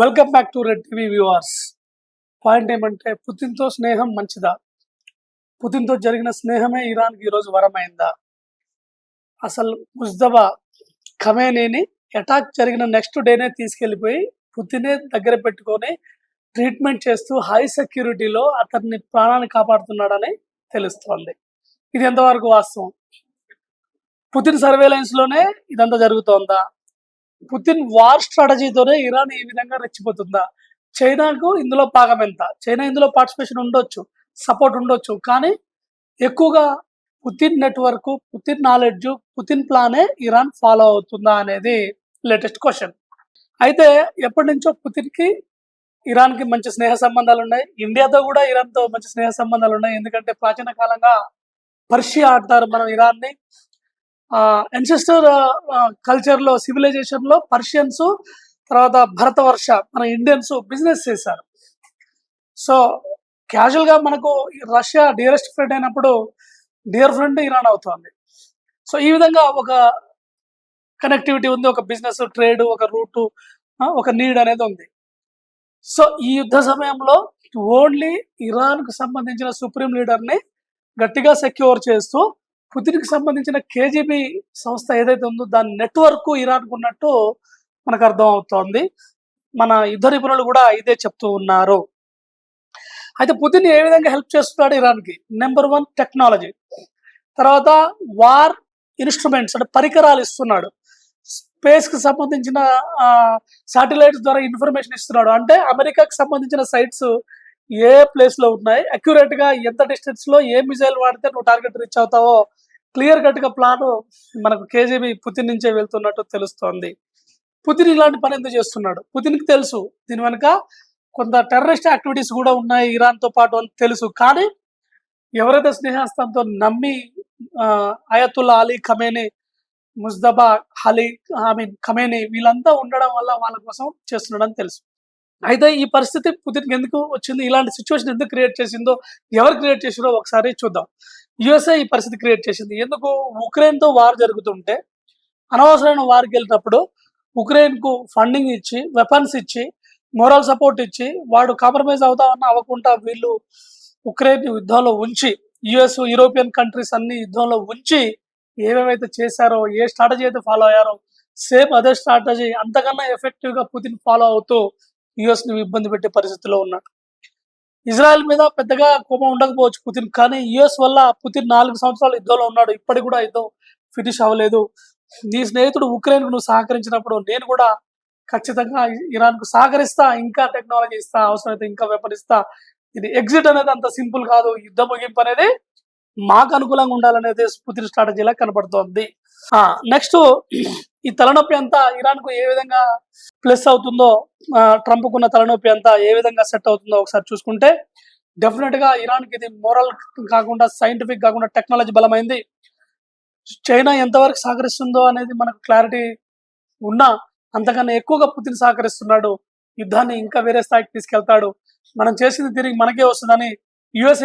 Welcome back to red TV viewers. Point ఏమంటే పుతిన్తో స్నేహం మంచిదా? పుతిన్తో జరిగిన స్నేహమే ఇరాన్కి ఈరోజు వరమైందా? అసలు ముజ్తబా ఖమేనీని అటాక్ జరిగిన నెక్స్ట్ డేనే తీసుకెళ్లిపోయి పుతినే దగ్గర పెట్టుకొని ట్రీట్మెంట్ చేస్తూ హై సెక్యూరిటీలో అతన్ని ప్రాణాన్ని కాపాడుతున్నాడని తెలుస్తోంది. ఇది ఎంతవరకు వాస్తవం? పుతిన్ సర్వేలెన్స్ లోనే ఇదంతా జరుగుతోందా? పుతిన్ వార్ స్ట్రాటజీతోనే ఇరాన్ ఈ విధంగా రెచ్చిపోతుందా? చైనాకు ఇందులో భాగం ఎంత? చైనా ఇందులో పార్టిసిపేషన్ ఉండొచ్చు, సపోర్ట్ ఉండొచ్చు, కానీ ఎక్కువగా Putin network, Putin knowledge, Putin ప్లానే ఇరాన్ ఫాలో అవుతుందా అనేది లేటెస్ట్ క్వశ్చన్. అయితే ఎప్పటి నుంచో పుతిన్కి ఇరాన్కి మంచి స్నేహ సంబంధాలు ఉన్నాయి. ఇండియాతో కూడా ఇరాన్తో మంచి స్నేహ సంబంధాలు ఉన్నాయి. ఎందుకంటే ప్రాచీన కాలంగా పర్షియా అంటారు మనం ఇరాన్ని. ఎన్సెస్టర్ కల్చర్లో, సివిలైజేషన్లో పర్షియన్స్, తర్వాత భరతవర్ష మన ఇండియన్స్ బిజినెస్ చేశారు. సో క్యాజువల్గా మనకు రష్యా డియరెస్ట్ ఫ్రెండ్ అయినప్పుడు డియర్ ఫ్రెండ్ ఇరాన్ అవుతుంది. సో ఈ విధంగా ఒక కనెక్టివిటీ ఉంది, ఒక బిజినెస్, ట్రేడ్, ఒక రూటు, ఒక నీడ్ అనేది ఉంది. సో ఈ యుద్ధ సమయంలో ఓన్లీ ఇరాన్కు సంబంధించిన సుప్రీం లీడర్ని గట్టిగా సెక్యూర్ చేస్తూ పుతిన్కి సంబంధించిన కేజీబీ సంస్థ ఏదైతే ఉందో దాని నెట్వర్క్ ఇరాన్కు ఉన్నట్టు మనకు అర్థం అవుతోంది. మన యుద్ధ నిపుణులు కూడా ఇదే చెప్తూ ఉన్నారు. అయితే పుతిన్ ఏ విధంగా హెల్ప్ చేస్తున్నాడు ఇరాన్కి? నెంబర్ 1 టెక్నాలజీ, తర్వాత వార్ ఇన్స్ట్రుమెంట్స్ అంటే పరికరాలు ఇస్తున్నాడు. స్పేస్కి సంబంధించిన శాటిలైట్స్ ద్వారా ఇన్ఫర్మేషన్ ఇస్తున్నాడు. అంటే అమెరికాకి సంబంధించిన సైట్స్ ఏ ప్లేస్లో ఉన్నాయి, అక్యురేట్గా ఎంత డిస్టెన్స్లో ఏ మిజైల్ వాడితే నువ్వు టార్గెట్ రీచ్ అవుతావో క్లియర్ కట్గా ప్లాన్ మనకు కేజీబీ పుతిన్ నుంచే వెళ్తున్నట్టు తెలుస్తోంది. పుతిన్ ఇలాంటి పని ఎందుకు చేస్తున్నాడు? పుతిన్కి తెలుసు దీని వెనుక కొంత టెర్రరిస్ట్ యాక్టివిటీస్ కూడా ఉన్నాయి ఇరాన్తో పాటు అని తెలుసు. కానీ ఎవరైతే స్నేహస్తంతో నమ్మి అయతుల్లా అలీ ఖమేనీ, ముజ్తబా ఖమేనీ వీళ్ళంతా ఉండడం వల్ల వాళ్ళ కోసం చేస్తున్నాడని తెలుసు. అయితే ఈ పరిస్థితి పుతిన్కి ఎందుకు వచ్చింది? ఇలాంటి సిచ్యువేషన్ ఎందుకు క్రియేట్ చేసిందో, ఎవరు క్రియేట్ చేసిందో ఒకసారి చూద్దాం. యుఎస్ఏ ఈ పరిస్థితి క్రియేట్ చేసింది. ఎందుకు? ఉక్రెయిన్తో వార్ జరుగుతుంటే అనవసరమైన వార్కి వెళ్ళినప్పుడు ఉక్రెయిన్కు ఫండింగ్ ఇచ్చి, వెపన్స్ ఇచ్చి, మోరల్ సపోర్ట్ ఇచ్చి, వాడు కాంప్రమైజ్ అవుతామన్నా అవ్వకుండా వీళ్ళు ఉక్రెయిన్ యుద్ధంలో ఉంచి, యుఎస్, యూరోపియన్ కంట్రీస్ అన్ని యుద్ధంలో ఉంచి ఏమేమైతే చేశారో, ఏ స్ట్రాటజీ అయితే ఫాలో అయ్యారో సేమ్ అదే స్ట్రాటజీ అంతకన్నా ఎఫెక్టివ్గా పుతిన్ ఫాలో అవుతూ యుఎస్ని ఇబ్బంది పెట్టే పరిస్థితిలో ఉన్నాడు. ఇజ్రాయెల్ మీద పెద్దగా కోపం ఉండకపోవచ్చు పుతిన్, కానీ యుఎస్ వల్ల పుతిన్ 4 సంవత్సరాలు యుద్ధంలో ఉన్నాడు. ఇప్పటికి కూడా యుద్ధం ఫినిష్ అవ్వలేదు. నీ స్నేహితుడు ఉక్రెయిన్కు నువ్వు సహకరించినప్పుడు నేను కూడా ఖచ్చితంగా ఇరాన్కు సహకరిస్తా, ఇంకా టెక్నాలజీ ఇస్తా, అవసరమైతే ఇంకా వెపన్ ఇస్తా. ఇది ఎగ్జిట్ అనేది అంత సింపుల్ కాదు. యుద్ధ ముగింపు అనేది మాకు అనుకూలంగా ఉండాలనేది పుతిన్ స్ట్రాటజీలా కనబడుతోంది. నెక్స్ట్ ఈ తలనొప్పి అంతా ఇరాన్కు ఏ విధంగా ప్లస్ అవుతుందో, ట్రంప్కున్న తలనొప్పి అంతా ఏ విధంగా సెట్ అవుతుందో ఒకసారి చూసుకుంటే డెఫినెట్గా ఇరాన్కి ఇది మోరల్ కాకుండా, సైంటిఫిక్ కాకుండా టెక్నాలజీ బలమైంది. చైనా ఎంతవరకు సహకరిస్తుందో అనేది మనకు క్లారిటీ ఉన్నా అంతకన్నా ఎక్కువగా పుతిన్ సహకరిస్తున్నాడు. యుద్ధాన్ని ఇంకా వేరే స్థాయికి తీసుకెళ్తాడు. మనం చేసింది తిరిగి మనకే వస్తుందని యుఎస్